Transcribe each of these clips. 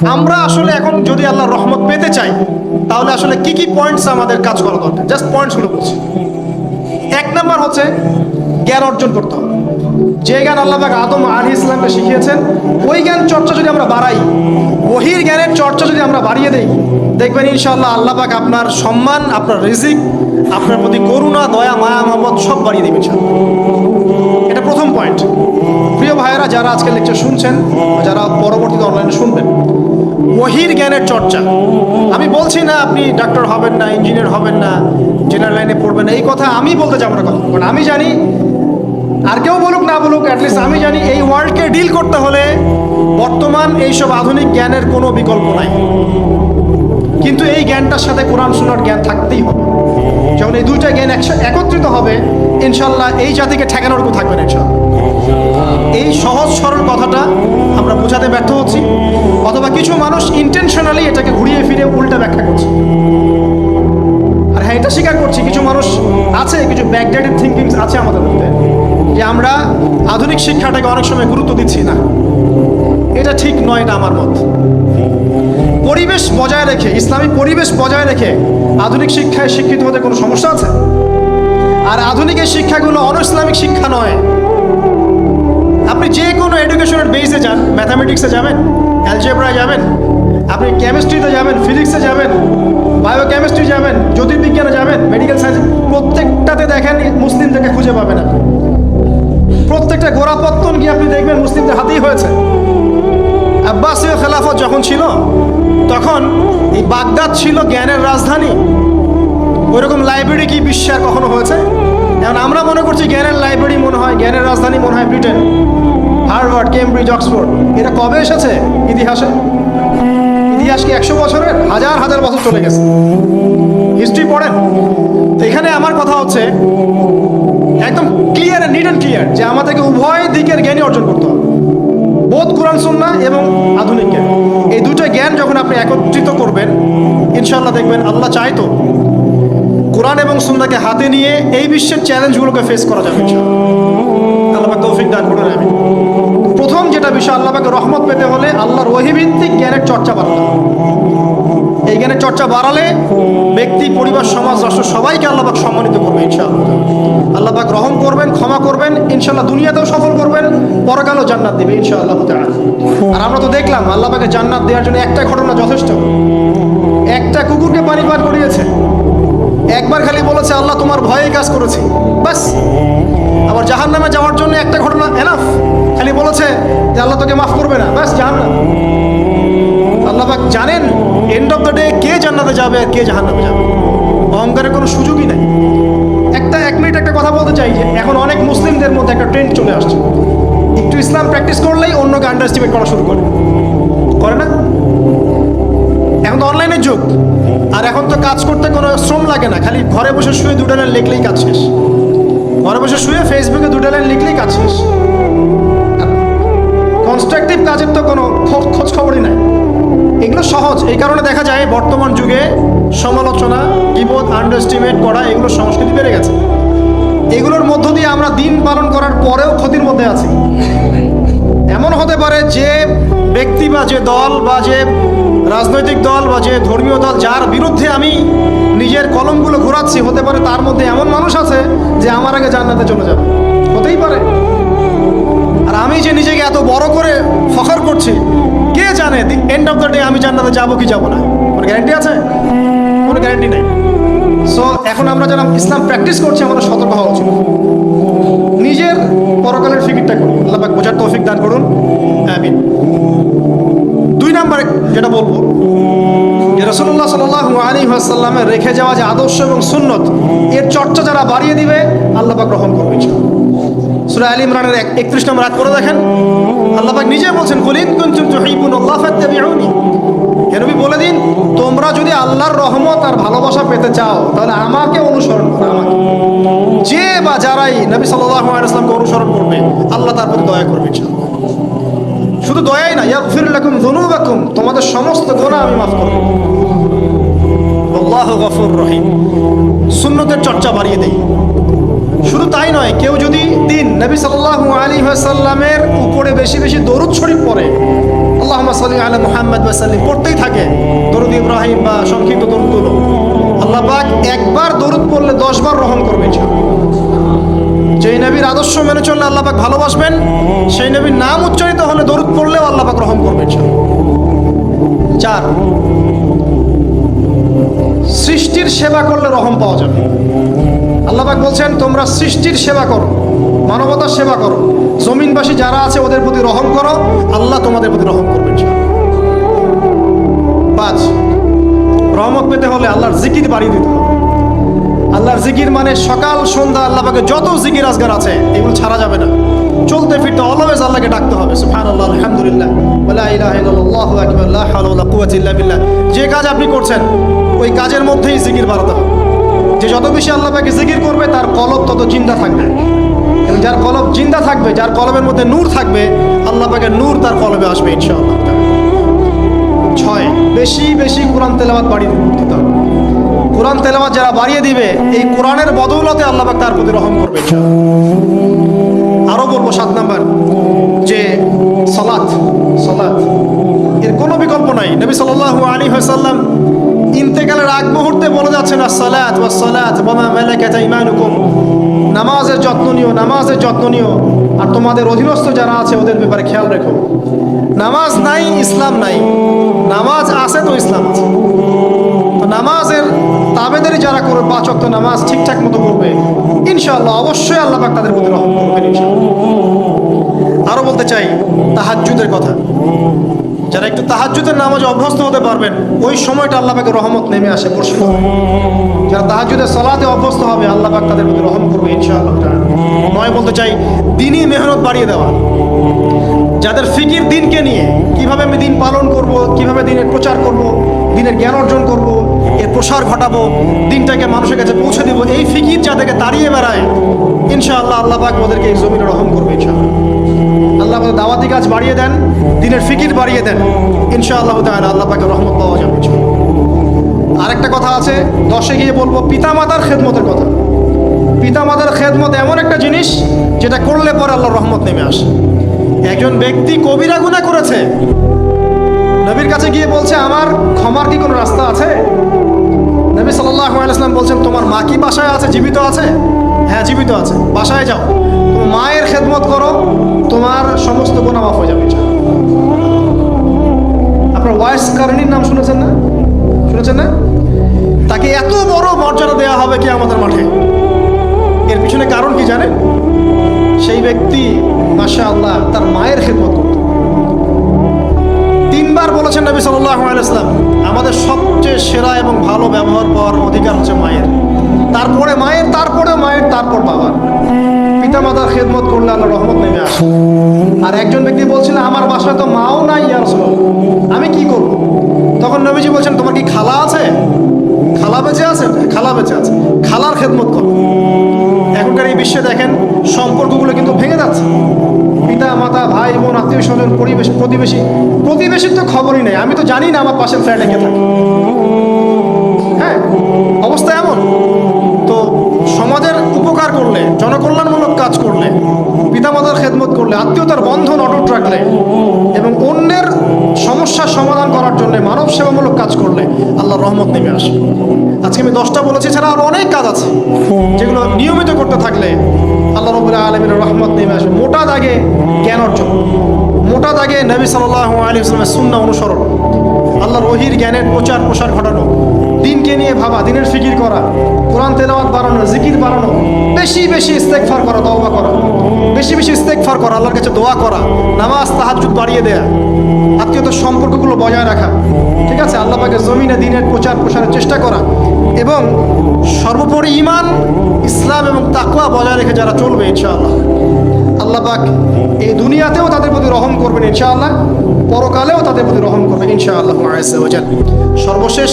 আমরা আসলে এখন যদি আল্লাহর রহমত পেতে চাই তাহলে আসলে কি কি পয়েন্টস আমাদের কাজ করা দরকার, জাস্ট পয়েন্টসগুলো বলছি। এক নাম্বার হচ্ছে জ্ঞান অর্জন করতে হবে। যে জ্ঞান আল্লাহ পাক আদম আলাইহিস সালামকে শিখিয়েছেন, ওই জ্ঞান চর্চা যদি আমরা বাড়াই, ওহির জ্ঞানের চর্চা যদি আমরা বাড়িয়ে দেই, দেখবেন ইনশাআল্লাহ আল্লাহ পাক আপনার সম্মান, আপনার রিজিক, আপনার প্রতি করুণা, দয়া, মায়া, মহব্বত সব বাড়িয়ে দেবেন ইনশাআল্লাহ। এটা প্রথম পয়েন্ট। প্রিয় ভাইয়েরা, যারা আজকে লেকচার শুনছেন, যারা পরবর্তীতে অনলাইনে শুনবেন, ওহির জ্ঞানের চর্চা। আমি বলছি না আপনি ডাক্তার হবেন না, ইঞ্জিনিয়ার হবেন না, জেনারেল লাইনে পড়বেন না, এই কথা আমি বলতে যাবো না কথা। কারণ আমি জানি, আর কেউ বলুক না বলুক, অ্যাটলিস্ট আমি জানি এই ওয়ার্ল্ডকে ডিল করতে হলে বর্তমান এইসব আধুনিক জ্ঞানের কোনো বিকল্প নাই। কিন্তু এই জ্ঞানটার সাথে কোরআন সুন্নাহর জ্ঞান থাকতেই হবে। যখন এই দুইটা জ্ঞান একত্রিত হবে, ইনশাল্লাহ এই জাতিকে ঠেকানোর কেউ থাকবে না ইনশাল্লাহ। এই সহজ সরল কথাটা আমরা বোঝাতে ব্যর্থ হচ্ছি, অথবা কিছু মানুষ ইন্টেনশনালি এটাকে ঘুরিয়ে ফিরে উল্টা ব্যাখ্যা করছে। আর হ্যাঁ, এটা স্বীকার করছি, কিছু মানুষ আছে, কিছু ব্যাকডেটেড থিঙ্কিংস আছে আমাদের মধ্যে, যে আমরা আধুনিক শিক্ষাটাকে অনেক সময় গুরুত্ব দিচ্ছি না। এটা ঠিক নয়, এটা আমার মত। পরিবেশ বজায় রেখে, ইসলামিক পরিবেশ বজায় রেখে আধুনিক শিক্ষায় শিক্ষিত হতে কোনো সমস্যা আছে? আর আধুনিক এই শিক্ষাগুলো অন ইসলামিক শিক্ষা নয়। আপনি যে কোনো এডুকেশনের বেসে যান, ম্যাথামেটিক্সে যাবেন, অ্যালজেব্রায় যাবেন, আপনি কেমিস্ট্রিতে যাবেন, ফিজিক্সে যাবেন, বায়োকেমিস্ট্রি যাবেন, জ্যোতির্বিজ্ঞানে যাবেন, মেডিকেল সায়েন্স, প্রত্যেকটাতে দেখেন মুসলিমদেরকে খুঁজে পাবেন। আপনি প্রত্যেকটা গোড়াপত্তন গিয়ে আপনি দেখবেন মুসলিমদের হাতেই হয়েছে। আব্বাসীয় খেলাফত যখন ছিল, তখন এই বাগদাদ ছিল জ্ঞানের রাজধানী। ওইরকম লাইব্রেরি কি বিশ্বে আর কখনো হয়েছে? এখন আমরা মনে করছি জ্ঞানের লাইব্রেরি মনে হয়, জ্ঞানের রাজধানী মনে হয় ব্রিটেন, হার্ভার্ড, কেমব্রিজ, অক্সফোর্ড। এটা কবে এসেছে ইতিহাসে? ইতিহাস কি 100 বছরের? হাজার হাজার বছর চলে গেছে। হিস্ট্রি পড়েন। তো এখানে আমার কথা হচ্ছে একদম ক্লিয়ার, নিট অ্যান্ড ক্লিয়ার, যে আমাদেরকে উভয় দিকের জ্ঞানই অর্জন করতে হবে। বোধ কোরআন সুন্নাহ এবং আধুনিক জ্ঞান, এই দুটো জ্ঞান যখন আপনি একত্রিত করবেন, ইনশাআল্লাহ দেখবেন আল্লাহ চাইতো কোরআন এবং সুন্নাহকে হাতে নিয়ে এই বিশ্বের চ্যালেঞ্জগুলোকে ফেস করা যাবে ইনশাআল্লাহ। আল্লাহ পাক তৌফিক দান করুন, আমিন। প্রথম যেটা বিষয়, আল্লাহ পাকের রহমত পেতে হলে আল্লাহর ওহীভিত্তিক জ্ঞানের চর্চা বাড়াতে হবে। এই জ্ঞানের চর্চা বাড়ালে ব্যক্তি, পরিবার, সমাজ, রাষ্ট্র সবাইকে আল্লাহ পাক সম্মানিত করবে ইনশাআল্লাহ। আল্লাহ পাক রহম করবেন, ক্ষমা করবেন, ইনশাআল্লাহ দুনিয়াতেও সফল করবেন, পরকালেও জান্নাত দেবে ইনশাআল্লাহ তাআলা। আর আমরা তো দেখলাম আল্লাহ পাকে জান্নাত দেওয়ার জন্য একটা ঘটনা যথেষ্ট। একটা কুকুরকে পানি পান করিয়েছে, একবার খালি বলেছে আল্লাহ তোমার ভয়ে কাজ করেছি, বাস। আবার জাহান্নামে যাওয়ার জন্য একটা ঘটনা এনাফ, খালি বলেছে যে আল্লাহ তোকে মাফ করবে না, বাস জাহান্নাম। আল্লাহ পাক জানেন এন্ড অফ দ্য ডে কে জান্নাতে যাবে আর কে জাহান্নামে যাবে। অহংকারের কোনো সুযোগই নাই। এক মিনিট একটা কথা বলতে চাই, যে এখন অনেক মুসলিমদের মধ্যে একটা ট্রেন্ড চলে আসছে, একটু ইসলাম প্র্যাকটিস করলেই অন্যকে আন্ডার এস্টিমেট করা শুরু করে না? এখন তো অনলাইনের যুগ, আর এখন তো কাজ করতে কোনো শ্রম লাগে না, খালি ঘরে বসে শুয়ে 2টা লাইন লিখলেই কাজ শেষ। ঘরে বসে শুয়ে ফেসবুকে 2টা লাইন লিখলেই কাজ শেষ। কনস্ট্রাকটিভ কাজের তো কোনো খোঁজ খবরই নাই। এগুলো সহজ, এই কারণে দেখা যায় বর্তমান যুগে সমালোচনা, গীবত, আন্ডার এস্টিমেট করা, এগুলোর সংস্কৃতি বেড়ে গেছে। এগুলোর মধ্য দিয়ে আমরা দিন পালন করার পরেও ক্ষতির মধ্যে আছি। এমন হতে পারে যে ব্যক্তি বা যে দল বা যে রাজনৈতিক দল বা যে ধর্মীয় দল যার বিরুদ্ধে আমি নিজের কলমগুলো ঘোরাচ্ছি, হতে পারে তার মধ্যে এমন মানুষ আছে যে আমার আগে জান্নাতে চলে যাবে, হতেই পারে। আর আমি যে নিজেকে এত বড় করে ফখর করছি, কে জানে এন্ড অফ দ্য ডে আমি জান্নাতে যাবো কি যাবো না? কোনো গ্যারান্টি আছে? কোনো গ্যারান্টি নেই। সো এখন আমরা যারা ইসলাম প্র্যাকটিস করছি, আমাদের সতর্ক হওয়া উচিত। নিজের পরকালের ফিকিরটা করুন, আল্লাহ পাক বোঝার তৌফিক দান করুন, আমিন। 2 নম্বরে যেটা বলবো, যে রাসূলুল্লাহ সাল্লাল্লাহু আলাইহি ওয়াসাল্লামের রেখে যাওয়া যে আদর্শ এবং সুন্নত, এর চর্চা যারা বাড়িয়ে দিবে আল্লাহ পাক গ্রহণ করবে ইনশাআল্লাহ। সূরা আলে ইমরানের 31 নম্বর আয়াত করে দেখেন, আল্লাহ পাক নিজে বলছেন, কুল ইন কুনতুম তুহিব্বুনাল্লাহ ফাত্তাবিউনি। হে নবী বলে দিন, তোমরা যদি আল্লাহর রহমত আর ভালোবাসা পেতে চাও তাহলে আমাকে অনুসরণ করো। আমাকে, যে বা যারাই নবী সাল্লাল্লাহু আলাইহি ওয়াসাল্লামকে অনুসরণ করবে, আল্লাহ তার প্রতি দয়া করবে ইনশাআল্লাহ। শুধু দয়াই না, ইয়াগফির লাকুম যুনুবাকুম, তোমাদের সমস্ত গুনাহ আমি মাফ করব। আল্লাহু গফুর রহিম। সুন্নতের চর্চা বাড়িয়ে দেই। শুধু তাই নয়, কেউ যদি নবী সাল্লাল্লাহু আলাইহি ওয়াসাল্লামের উপরে বেশি বেশি দরুদ শরীফ পড়ে, আল্লাহুম্মা সাল্লি আলা মুহাম্মাদ ওয়া সাল্লিম পড়তেই থাকে, দরুদ ইব্রাহিম বা সংক্ষিপ্ত দরুদগুলো। আল্লাহ পাক একবার দরুদ পড়লে 10 বার রহম করবে ইনশাআল্লাহ। যেই নবীর আদর্শ মেনে চললে আল্লাহ পাক ভালোবাসবেন, সেই নবীর নাম উচ্চারিত হলে দরুদ পড়লেও আল্লাহ পাক রহম করবে ইনশাআল্লাহ। 4, সৃষ্টির সেবা করলে রহম পাওয়া যাবে। আল্লাহ পাক বলছেন তোমরা সৃষ্টির সেবা করো, মানবতার সেবা করো, জমিনবাসী যারা আছে ওদের প্রতি রহম করো, আল্লাহ তোমাদের প্রতি রহম করবেন। 5, রহমত পেতে হলে আল্লাহর জিকির বাড়িয়ে দিতে হবে। আল্লাহর জিকির মানে সকাল সন্ধ্যা আল্লাহ পাকে যত জিকির আজগার আছে এগুলো ছাড়া যাবে না। চলতে ফিরতে অলওয়েজ আল্লাহকে ডাকতে হবে, সুবহানাল্লাহ, আলহামদুলিল্লাহ, ওয়ালা ইলাহা ইল্লাল্লাহ, আল্লাহু আকবার, লা হাওলা ওয়ালা কুওয়াতা ইল্লা বিল্লাহ। যে কাজ আপনি করছেন ওই কাজের মধ্যেই জিকির বাড়াতে হবে। যে যত বেশি আল্লাহ পাকে জিকির করবে তার কলব তত জিন্দা থাকবে, এবং যার কলব জিন্দা থাকবে, যার কলবের মধ্যে নূর থাকবে, আল্লাহ পাকের নূর তার কলবে আসবে ইনশাআল্লাহ। 6, বেশি বেশি কোরআন তেলাওয়াত বাড়িয়ে দিতে হবে। কোরআন তেলাওয়াত যারা বাড়িয়ে দিবে এই কোরআনের বদৌলতে আল্লাহ পাক তার প্রতি রহম করবে ইনশাআল্লাহ। আরো বলবো 7 নাম্বার যে সালাত এর কোনো বিকল্প নাই। নবী সাল্লাল্লাহু আলাইহি ওয়াসাল্লাম ইন্তেকালের আগ মুহূর্তে বলে যাচ্ছেন আসসালাত ওয়াসসালাত ওয়া মা মালাকাত আইমানুকুম, নামাজের যত্ন নিও আর তোমাদের অধীনস্থ যারা আছে ওদের ব্যাপারে খেয়াল রেখো। নামাজ নাই ইসলাম নাই, নামাজ আছে তো ইসলাম আছে। তো নামাজের তাবেদারি যারা করবে, 5 ওয়াক্ত নামাজ ঠিকঠাক মতো করবে, ইনশাআল্লাহ অবশ্যই আল্লাহ পাক তাদের প্রতি রহম করবেন ইনশাআল্লাহ। আরো বলতে চাই তাহাজ্জুদের কথা। যারা একটু তাহাজ্জুদের নামাজে অভ্যস্ত হতে পারবেন ওই সময়টা আল্লাহ পাকের রহমত নেমে আসে, বর্ষিত হয়। যারা তাহাজ্জুদের সালাতে অভ্যস্ত হবে আল্লাহ পাক তাদের প্রতি রহম করবে ইনশাআল্লাহ। 9 বলতে চাই দিনই মেহনত বাড়িয়ে দেওয়া। যাদের ফিকির দিনকে নিয়ে, কিভাবে আমি দিন পালন করব, কিভাবে দিনের প্রচার করব, দিনের জ্ঞান অর্জন করব, এর প্রসার ঘটাবো, দিনটাকে মানুষের কাছে পৌঁছে দেবো, এই ফিকির যাদেরকে তাড়িয়ে বেড়ায় ইনশাআল্লাহ আল্লাহ পাক ওদেরকে এই জমিনে রহম করবে ইনশাআল্লাহ। আল্লাহ পাক দাওয়াতি কাজ বাড়িয়ে দেন, দিনের ফিকির বাড়িয়ে দেন, ইনশাআল্লাহ তাআলা আল্লাহ পাকের রহমত পাওয়া যাবে ইনশাআল্লাহ। আরেকটা কথা আছে 10-এ গিয়ে বলবো, পিতামাতার খেদমতের কথা। পিতামাতার খেদমত এমন একটা জিনিস যেটা করলে পরে আল্লাহর রহমত নেমে আসে। একজন ব্যক্তি কবিরা গুনাহ করেছে, নবীর কাছে গিয়ে বলছে আমার ক্ষমার কি কোনো রাস্তা আছে? নবী সাল্লাল্লাহু আলাইহি ওয়াসাল্লাম বলছেন তোমার মা কি বাসায় আছে, জীবিত আছে? হ্যাঁ জীবিত আছে। বাসায় যাও, তোমার মায়ের খেদমত করো, তোমার সমস্ত গুনাহ মাফ হয়ে যাবে। আপনার ওয়াইস কারণীর নাম শুনেছেন না? তাকে এত বড় মর্যাদা দেওয়া হবে কি আমাদের মাঠে। এর পিছনে কারণ কি জানেন? সেই ব্যক্তি মাশাআল্লাহ তার মায়ের খেদমত করত। 3 বার বলেছেন নবী সাল্লাল্লাহু আলাইহি ওয়াসাল্লাম আমাদের সবচেয়ে সেরা এবং ভালো ব্যবহার পাওয়ার অধিকার হচ্ছে মায়ের, তারপরে মায়ের, তারপরে মায়ের, তারপর বাবার। পিতামাতার খেদমত করলে আল্লাহর রহমত নেমে আসে। আর একজন ব্যক্তি বলছিল আমার বাসায় তো মাও নাই ইয়া রাসূলুল্লাহ, আমি কি করব? তখন নবীজি বলছেন তোমার কি খালা আছে? খালা বেঁচে আছে? খালা বেঁচে আছে, খালার খেদমত করো। এখনকার এই বিশ্বে দেখেন সম্পর্কগুলো কিন্তু ভেঙে যাচ্ছে। পিতা মাতা, ভাই বোন, আত্মীয় স্বজন, পরিবেশ, প্রতিবেশীর তো খবরই নেই। আমি তো জানি না আমার পাশের ফ্ল্যাটে কে থাকে। হ্যাঁ, অবস্থা এমন। তো সমাজের উপকার করলে, জনকল্যাণমূলক কাজ করলে, পিতামাতার খেদমত করলে, আত্মীয়তার বন্ধন অটুট রাখলে এবং অন্যের সমস্যার সমাধান করার জন্য মানব সেবামূলক কাজ করলে আল্লাহর রহমত নেমে আসে। আজকে আমি 10টা বলেছি, ছাড়া আরো অনেক কাজ আছে যেগুলো নিয়মিত করতে থাকলে আল্লাহ রাব্বুল আলামিনের রহমত নেমে আসে। মোটা দাগে জ্ঞান অর্জন, মোটা দাগে নবী সাল্লাল্লাহু আলাইহি ওয়াসাল্লামের সুন্নাহ অনুসরণ, আল্লাহর ওহীর জ্ঞানের প্রচার প্রসার ঘটানো, দিনকে নিয়ে ভাবা, দিনের ফিকির করা, কোরআন তেলাওয়াত বাড়ানো, জিকির বাড়ানো, বেশি বেশি ইস্তেগফার করা, তওবা করা, বেশি বেশি ইস্তেগফার করা, আল্লাহর কাছে দোয়া করা, নামাজ তাহাজ্জুদ বাড়িয়ে দেয়া, আত্মীয়তার সম্পর্কগুলো বজায় রাখা, ঠিক আছে, আল্লাহ পাকের জমিনে দিনের প্রচার প্রসারের চেষ্টা করা, এবং সর্বোপরি ঈমান, ইসলাম এবং তাকওয়া বজায় রেখে যারা চলবে ইনশাআল্লাহ আল্লাহ পাক এই দুনিয়াতেও তাদের প্রতি রহম করবেন ইনশাআল্লাহ, পরকালেও তাদের প্রতি রহম করবেন ইনশাআল্লাহ আযজা ওয়া জাল্লা। সর্বশেষ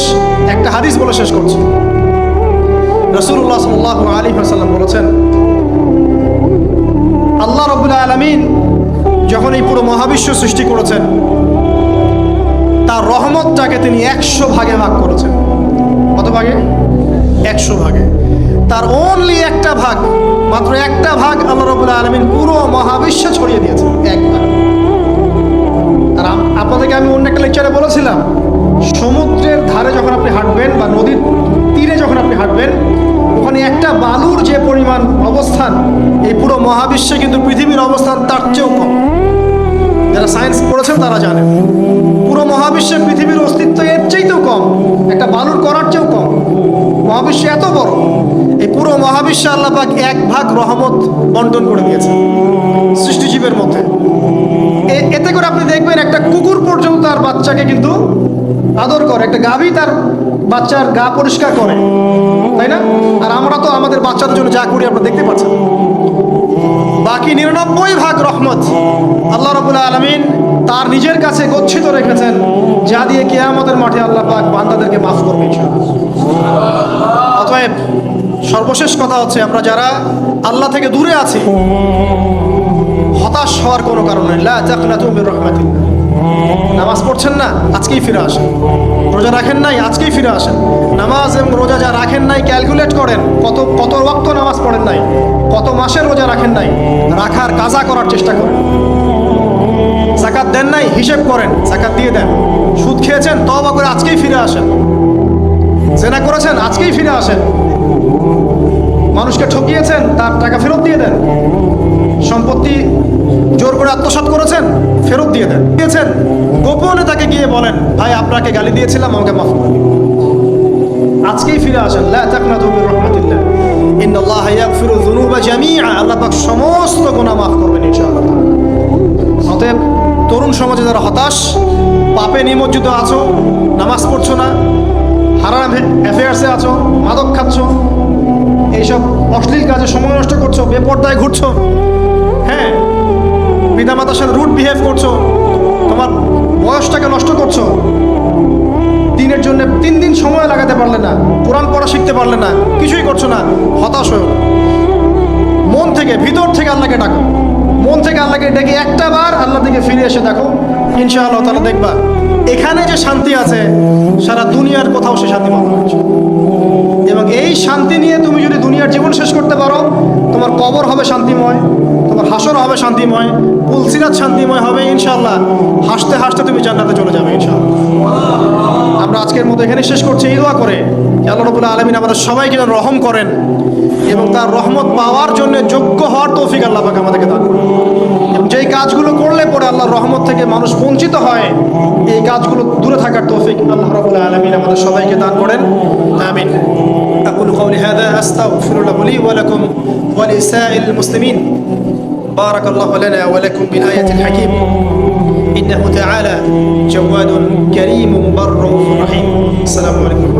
একটা হাদিস বলে শেষ করছি। রাসূলুল্লাহ সাল্লাল্লাহু আলাইহি ওয়াসাল্লাম বলেছেন, আল্লাহ রাব্বুল আলামিন যখন এই পুরো মহাবিশ্ব সৃষ্টি করেছেন তার রহমতটাকে তিনি 100 ভাগে ভাগ করেছেন। কত ভাগে? 100 ভাগে। তার অনলি একটা ভাগ, মাত্র একটা ভাগ আল্লাহ রাব্বুল আলামিন পুরো মহাবিশ্বে ছড়িয়ে দিয়েছেন, এক ভাগ। আর আপনাদেরকে আমি অন্য একটা লেকচারে বলেছিলাম, সমুদ্রের ধারে যখন আপনি হাঁটবেন বা নদীর তীরে যখন আপনি হাঁটবেন, ওখানে একটা বালুর যে পরিমাণ অবস্থান, এই পুরো মহাবিশ্বে কিন্তু পৃথিবীর অবস্থান তার চেয়েও কম। যারা সায়েন্স পড়েছেন তারা জানেন, পুরো মহাবিশ্বে পৃথিবীর অস্তিত্ব এর চাইতেও কম, একটা বালুর করার চেয়েও কম। মহাবিশ্ব এত বড়, এই পুরো মহাবিশ্বে আল্লাহ পাক 1 ভাগ রহমত বন্টন করে দিয়েছে সৃষ্টিজীবের মধ্যে। এতে করে আপনি দেখবেন একটা কুকুর পর্যন্ত তার বাচ্চাকে কিন্তু আদর করে, একটা গাভী তার বাচ্চার গা পরিষ্কার করে, তাই না? আর আমরা তো আমাদের বাচ্চাদের জন্য যা করি আপনারা দেখতে পাচ্ছেন। বাকি 99 ভাগ রহমত আল্লাহ রাব্বুল আলামিন তার নিজের কাছে গচ্ছিত রেখেছেন, যা দিয়ে কিয়ামতের মাঠে আল্লাহ পাক বান্দাদেরকে মাফ করবে ইনশাআল্লাহ। অতএব সর্বশেষ কথা হচ্ছে, আমরা যারা আল্লাহ থেকে দূরে আছি, হতাশ হওয়ার কোনো কারণ নেই। লা তাকনাতু মির রাহমাতিল্লাহ। নামাজ পড়ছেন না, আজকেই ফিরে আসেন। রোজা রাখেন নাই, আজকেই ফিরে আসেন। নামাজ এবং রোজা যা রাখেন নাই, ক্যালকুলেট করেন কত ওয়াক্ত নামাজ পড়েন নাই, কত মাসের রোজা রাখেন নাই, রাখার কাজা করার চেষ্টা করেন। যাকাত দেন নাই, হিসেব করেন, যাকাত দিয়ে দেন। সুদ খেয়েছেন, তওবা করে আজকেই ফিরে আসেন। জেনা করেছেন, আজকেই ফিরে আসেন। মানুষকে ঠকিয়েছেন, তার টাকা ফেরত দিয়ে দেন। সম্পত্তি জোর করে আত্মসাৎ করেছেন, ফেরত দিয়ে দেন। দিয়েছেন, গোপনে তাকে গিয়ে বলেন, ভাই আপনাকে গালি দিয়েছিলাম, আমাকে মাফ করে দিন। আজকেই ফিরে আসেন। লা তাকনাতু মির রাহমাতিল্লাহ, ইন্নাল্লাহা ইয়াগফিরু যুনুবা জামিআ। আল্লাহ পাক সমস্ত গুনাহ মাফ করবেন ইনশাআল্লাহ। অতএব তরুণ সমাজে যারা হতাশ, পাপে নিমজ্জিত আছো, নামাজ পড়ছো না, হারাম অ্যাফেয়ার্সে আছো, মাদক খাচ্ছ, এইসব অশ্লীল কাজে সময় নষ্ট করছো, বেপর্দায় ঘুরছো, হ্যাঁ, পিতামাতার সাথে রুড বিহেভ করছো, তোমার বয়সটাকে নষ্ট করছো, দিনের জন্য 3 দিন সময় লাগাতে পারলে না, কোরআন পড়া শিখতে পারলে না, কিছুই করছো না, হতাশ হয়ে মন থেকে, ভিতর থেকে আল্লাহকে ডাকো। মন থেকে আল্লাহকে ডেকে একটা বার আল্লাহ থেকে ফিরে এসে দেখো, ইনশাআল্লাহ তাআলা দেখবা এখানে যে শান্তি আছে, সারা দুনিয়ার কোথাও সে শান্তি পাবে না। এবং এই শান্তি নিয়ে তুমি যদি দুনিয়ার জীবন শেষ করতে পারো, তোমার কবর হবে শান্তিময়, তোমার হাসর হবে শান্তিময়, পুলসিরাত শান্তিময় হবে ইনশাআল্লাহ। হাসতে হাসতে তুমি জান্নাতে চলে যাবে ইনশাআল্লাহ। আমরা আজকের মতো এখানে শেষ করছি এই দোয়া করে, আল্লাহ রাব্বুল আলামিন আমাদের সবাইকে যেন রহম করেন এবং তার রহমত পাওয়ার জন্য যোগ্য হওয়ার তৌফিক আল্লাহ পাক আমাদেরকে দান করেন। এবং যেই কাজগুলো করলে পরে আল্লাহর রহমত থেকে মানুষ বঞ্চিত হয়, এই কাজগুলো দূরে থাকার তৌফিক আল্লাহ রাব্বুল আলামিন আমাদের সবাইকে দান করেন। আমিন। أقول قولي هذا أستغفر الله لي ولكم ولسائر المسلمين. بارك الله لنا ولكم بالآية الحكيم. إنه تعالى جواد كريم مبر رحيم. السلام عليكم.